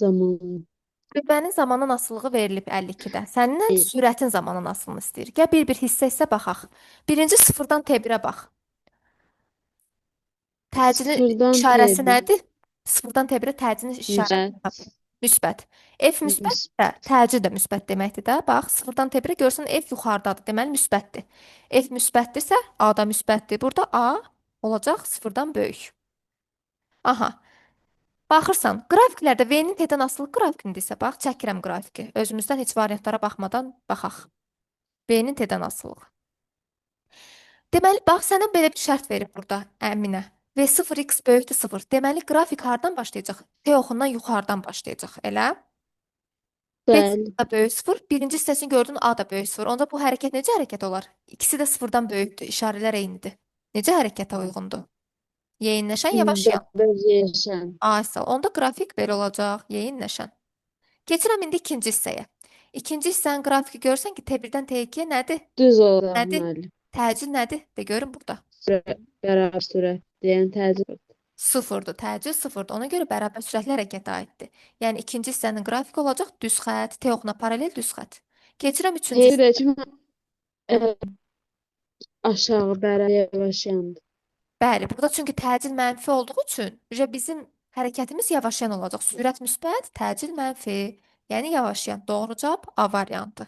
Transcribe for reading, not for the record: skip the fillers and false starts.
Zaman. Kütlənin zamanın asılılığı verilib 52-də. Səndən E, sürətin zamanın asılını istəyir. Gəl bir-bir hissə-hissə baxaq. Birinci sıfırdan T1-ə bax. Təcili Sıfırdan işarəsi T1. nədir? Sıfırdan T1-ə təcili işarəsi Müsbət. müsbət. F müsbətsə, təcil də müsbət deməkdir də. Bax, sıfırdan T1-ə görsən F yuxarıdadır, deməli müsbətdir. F müsbətdirsə, A da müsbətdir. Burada A olacaq sıfırdan böyük. Aha. Baxırsan, qrafiklərdə V-nin T-dən asılı qrafikindirsə, bax, çəkirəm qrafiki. Özümüzdən heç variantlara baxmadan baxaq. V-nin T-dən asılılığı. Deməli, bax, sənə belə bir şərt verib burada, Əminə. V0x böyükdür 0. Deməli, qrafik hardan başlayacaq? T oxundan yuxarıdan başlayacaq, elə? B Bəli. da böyük 0. Birinci hissəsini gördün, A da böyük 0. Onda bu hərəkət necə hərəkət olar? İkisi də 0-dan böyükdür, işarələr eynidir. Necə hərəkətə uyğundur? Yeyinləşən, yavaşlayan. Bələcəyəşən. A isə onda qrafik belə olacaq, yeyinləşən. Keçirəm indi ikinci hissəyə. İkinci hissənin qrafiki görsən ki, T1-dən T2-yə nədir? Düz olacaq Nədir? müəllim. Təcil nədir? De görün burada. Bərabər sürət deyən təcil. Sıfırdır, təcil sıfırdır. Ona görə bərabər sürətli hərəkətə aiddir. Yəni ikinci hissənin qrafiki olacaq düz xətt, T oxuna paralel düz xətt. Keçirəm üçüncü hissə. T1 aşağı bərabər yavaşyandır. Bəli, burada çünki təcil mənfi olduğu üçün bizim hərəkətimiz yavaşlayan olacaq. Sürət müsbət, təcil mənfi. Yəni yavaşlayan. Doğru cavab A variantı.